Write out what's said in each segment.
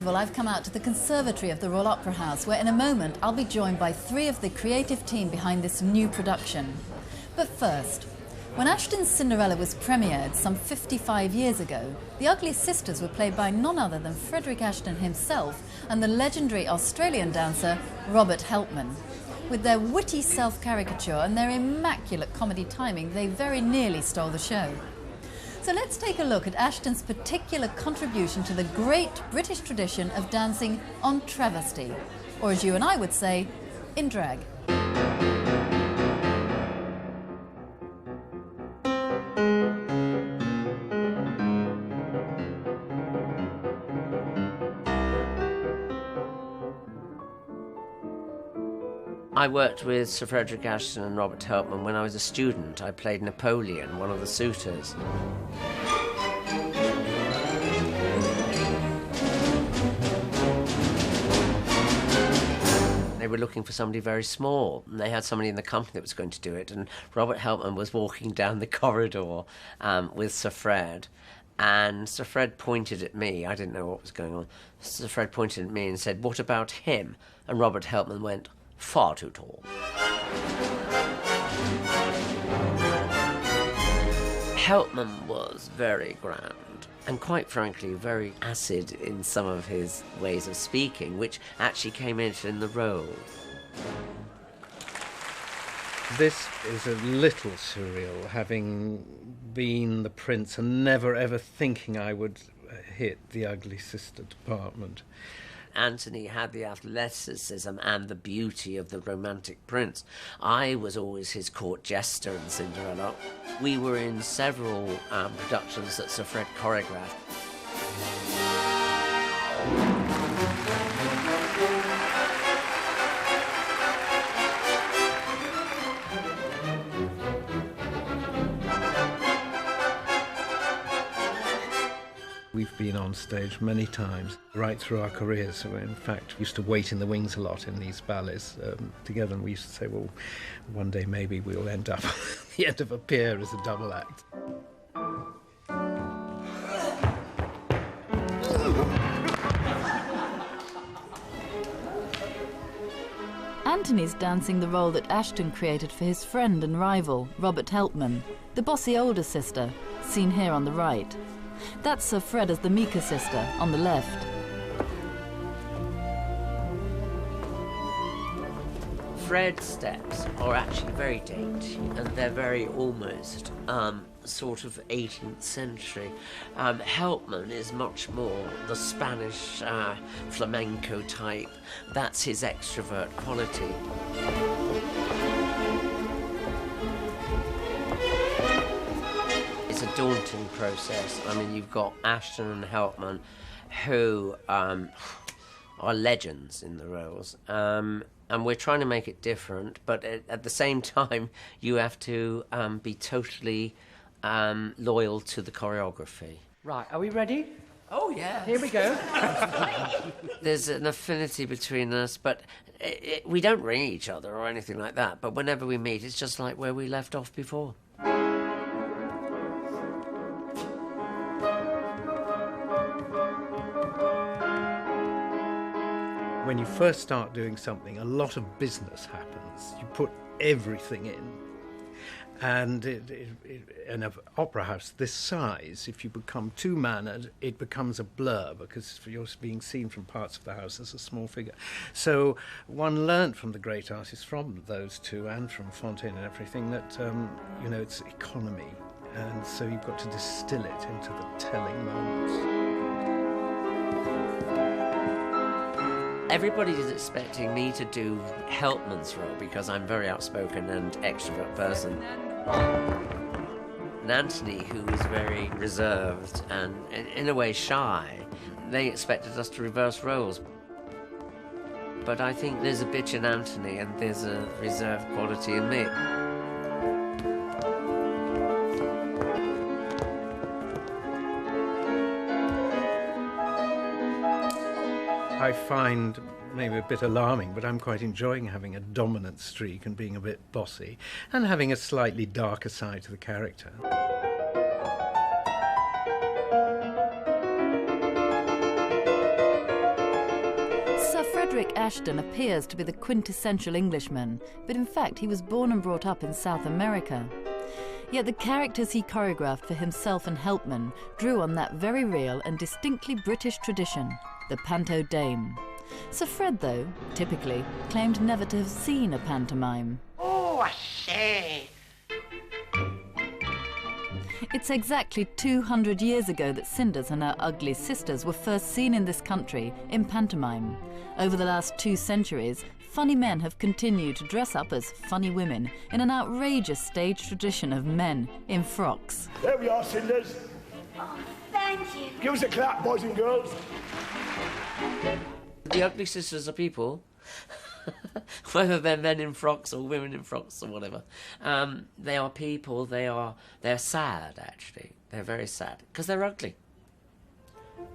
Well, I've come out to the conservatory of the Royal Opera House, where in a moment I'll be joined by three of the creative team behind this new production. But first, when Ashton's Cinderella was premiered some 55 years ago, the Ugly Sisters were played by none other than Frederick Ashton himself and the legendary Australian dancer Robert Helpman. With their witty self-caricature and their immaculate comedy timing, they very nearly stole the show. So let's take a look at Ashton's particular contribution to the great British tradition of dancing on travesty, or as you and I would say, in drag. I worked with Sir Frederick Ashton and Robert Helpman when I was a student. I played Napoleon, one of the suitors. They were looking for somebody very small, and they had somebody in the company that was going to do it, and Robert Helpman was walking down the corridor with Sir Fred, and Sir Fred pointed at me. I didn't know what was going on. Sir Fred pointed at me and said, "What about him?" And Robert Helpman went, "Far too tall." Helpman was very grand and, quite frankly, very acid in some of his ways of speaking, which actually came in the role. This is a little surreal, having been the prince and never ever thinking I would hit the Ugly Sister department. Anthony had the athleticism and the beauty of the romantic prince. I was always his court jester in Cinderella. We were in several productions that Sir Fred choreographed. We've been on stage many times, right through our careers. So in fact, we used to wait in the wings a lot in these ballets together, and we used to say, well, one day maybe we'll end up at the end of a pier as a double act. Anthony's dancing the role that Ashton created for his friend and rival, Robert Helpman, the bossy older sister, seen here on the right. That's Sir Fred as the meeker sister on the left. Fred's steps are actually very dainty, and they're very almost sort of 18th century. Helpman is much more the Spanish flamenco type. That's his extrovert quality. It's a daunting process. I mean, you've got Ashton and Helpman, who are legends in the roles, and we're trying to make it different, but at the same time, you have to be totally loyal to the choreography. Right, are we ready? Oh, yeah. Here we go. There's an affinity between us, but we don't ring each other or anything like that, but whenever we meet, it's just like where we left off before. When you first start doing something, a lot of business happens. You put everything in. And in an opera house this size, if you become too mannered, it becomes a blur, because you're being seen from parts of the house as a small figure. So one learnt from the great artists, from those two and from Fontaine and everything, that, it's economy. And so you've got to distill it into the telling moments. Everybody is expecting me to do Helpman's role because I'm a very outspoken and extrovert person. And Anthony, who is very reserved and in a way shy, they expected us to reverse roles. But I think there's a bitch in Anthony and there's a reserved quality in me. I find maybe a bit alarming, but I'm quite enjoying having a dominant streak and being a bit bossy, and having a slightly darker side to the character. Frederick Ashton appears to be the quintessential Englishman, but in fact he was born and brought up in South America. Yet the characters he choreographed for himself and Helpman drew on that very real and distinctly British tradition, the panto dame. Sir Fred, though, typically, claimed never to have seen a pantomime. Oh, I say. It's exactly 200 years ago that Cinders and her ugly sisters were first seen in this country in pantomime. Over the last 2 centuries, funny men have continued to dress up as funny women in an outrageous stage tradition of men in frocks. There we are, Cinders. Oh, thank you. Give us a clap, boys and girls. The ugly sisters are people, whether they're men in frocks or women in frocks or whatever. They are people. They're sad, actually. They're very sad because they're ugly,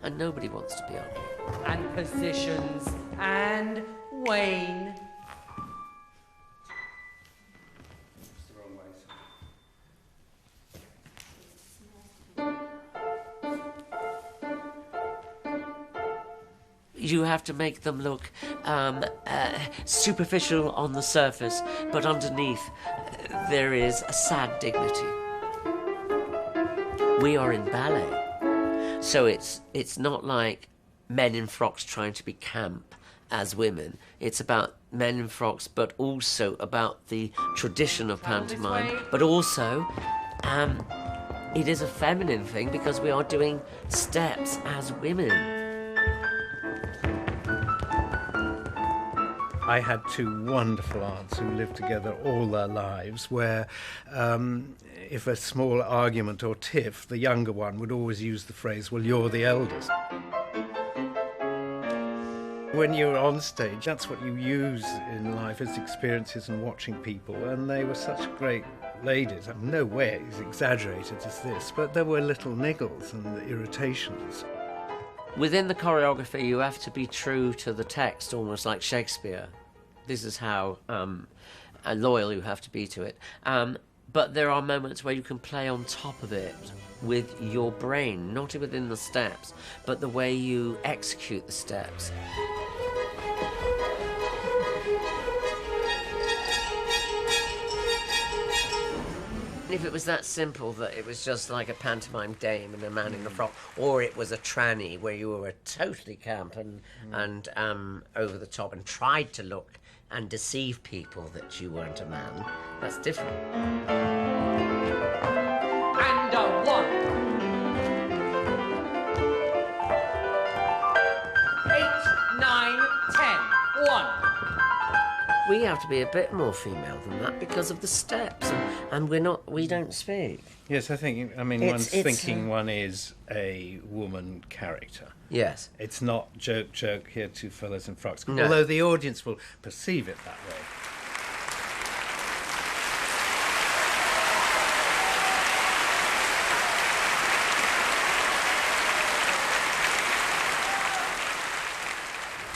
and nobody wants to be ugly. And positions and Wayne. You have to make them look superficial on the surface, but underneath there is a sad dignity. We are in ballet, so it's not like men in frocks trying to be camp as women. It's about men in frocks, but also about the tradition of pantomime, but also it is a feminine thing because we are doing steps as women. I had 2 wonderful aunts who lived together all their lives, where if a small argument or tiff, the younger one would always use the phrase, well, you're the eldest. When you're on stage, that's what you use in life as experiences and watching people, and they were such great ladies. I mean, no way as exaggerated as this, but there were little niggles and irritations. Within the choreography, you have to be true to the text, almost like Shakespeare. This is how loyal you have to be to it. But there are moments where you can play on top of it with your brain, not within the steps, but the way you execute the steps. If it was that simple that it was just like a pantomime dame and a man in a frock, or it was a tranny where you were totally camp and over the top and tried to look and deceive people that you weren't a man, that's different. And a 1. 8, 9, 10. 1. We have to be a bit more female than that because of the steps, and we don't speak. Yes, one's thinking one is a woman character. Yes. It's not joke, here 2 fellas in frocks. No. Although the audience will perceive it that way.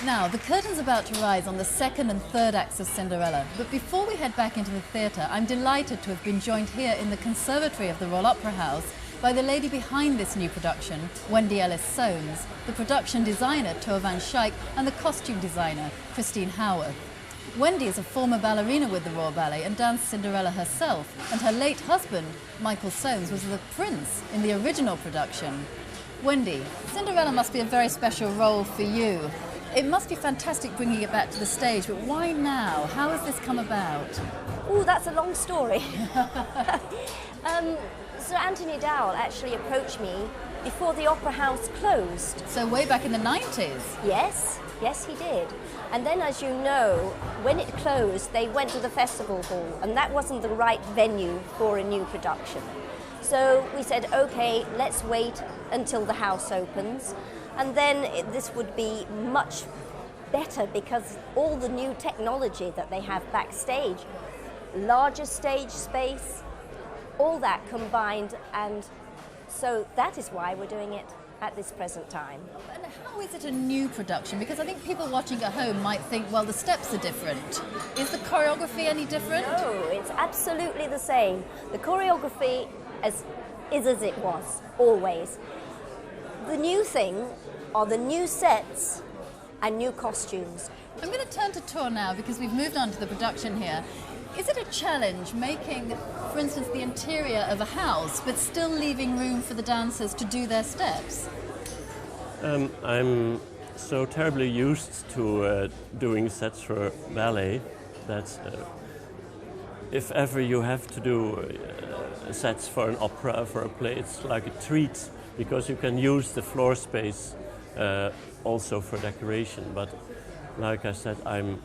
Now, the curtain's about to rise on the 2nd and 3rd acts of Cinderella, but before we head back into the theatre, I'm delighted to have been joined here in the conservatory of the Royal Opera House by the lady behind this new production, Wendy Ellis-Soanes, the production designer, Tor van Schaik, and the costume designer, Christine Howarth. Wendy is a former ballerina with the Royal Ballet and danced Cinderella herself, and her late husband, Michael Soanes, was the prince in the original production. Wendy, Cinderella must be a very special role for you. It must be fantastic bringing it back to the stage, but why now? How has this come about? Oh, that's a long story. Sir Anthony Dowell actually approached me before the Opera House closed. So way back in the 90s? Yes, he did. And then, as you know, when it closed, they went to the festival hall, and that wasn't the right venue for a new production. So we said, okay, let's wait until the house opens. And then this would be much better because all the new technology that they have backstage, larger stage space, all that combined, and so that is why we're doing it at this present time. And how is it a new production? Because I think people watching at home might think, well, the steps are different. Is the choreography any different? No, it's absolutely the same. The choreography is as it was, always. The new thing are the new sets and new costumes. I'm going to turn to tour now because we've moved on to the production here. Is it a challenge making, for instance, the interior of a house, but still leaving room for the dancers to do their steps? I'm so terribly used to doing sets for ballet that if ever you have to do sets for an opera, for a play, it's like a treat because you can use the floor space also for decoration. But like I said, I'm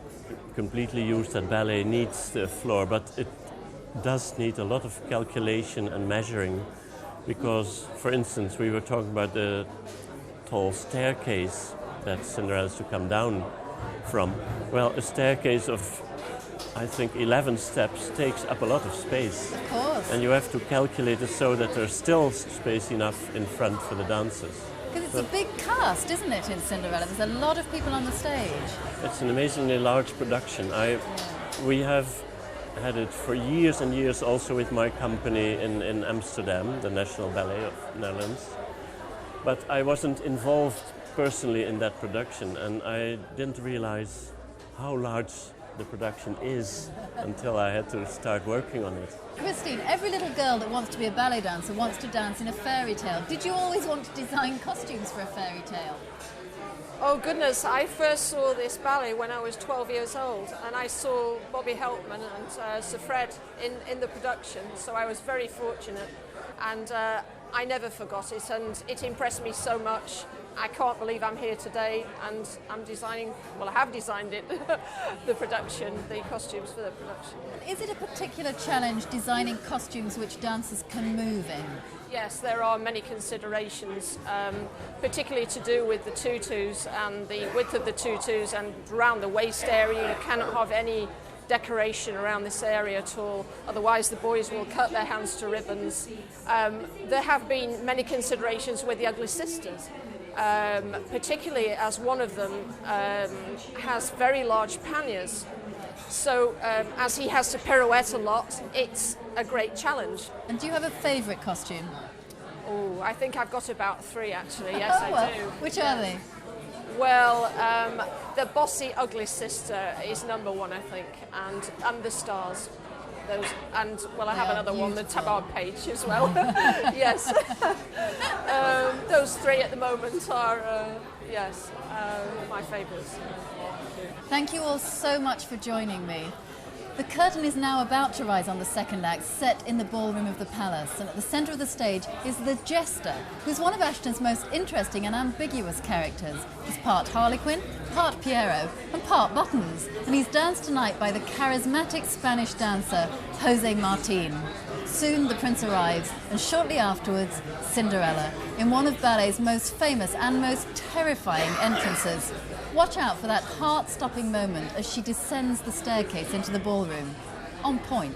completely used that ballet needs the floor, but it does need a lot of calculation and measuring because, for instance, we were talking about the tall staircase that Cinderella has to come down from. Well, a staircase of, I think, 11 steps takes up a lot of space. Of course. And you have to calculate it so that there's still space enough in front for the dancers. Because it's a big cast, isn't it, in Cinderella? There's a lot of people on the stage. It's an amazingly large production. We have had it for years and years also with my company in Amsterdam, the National Ballet of Netherlands. But I wasn't involved personally in that production, and I didn't realize how large the production is until I had to start working on it. Christine, every little girl that wants to be a ballet dancer wants to dance in a fairy tale. Did you always want to design costumes for a fairy tale? Oh goodness, I first saw this ballet when I was 12 years old, and I saw Bobby Helpman and Sir Fred in the production, so I was very fortunate, and I never forgot it, and it impressed me so much. I can't believe I'm here today, and I'm designing, well, I have designed it, the production, the costumes for the production. Is it a particular challenge designing costumes which dancers can move in? Yes, there are many considerations, particularly to do with the tutus and the width of the tutus and around the waist area. You cannot have any decoration around this area at all, otherwise the boys will cut their hands to ribbons. There have been many considerations with the Ugly Sisters, particularly as one of them has very large panniers. So as he has to pirouette a lot, it's a great challenge. And do you have a favourite costume? Oh, I think I've got about 3 actually, yes I do. Which are they? Well, the bossy ugly sister is number 1, I think, and the stars. Those, and well, I have another one, the tabard page as well. Yes, those 3 at the moment are my favourites. Thank you all so much for joining me. The curtain is now about to rise on the second act, set in the ballroom of the palace, and at the centre of the stage is the Jester, who's one of Ashton's most interesting and ambiguous characters. He's part Harlequin, part Pierrot, and part Buttons, and he's danced tonight by the charismatic Spanish dancer Jose Martin. Soon the prince arrives, and shortly afterwards, Cinderella, in one of ballet's most famous and most terrifying entrances. Watch out for that heart-stopping moment as she descends the staircase into the ballroom. On point.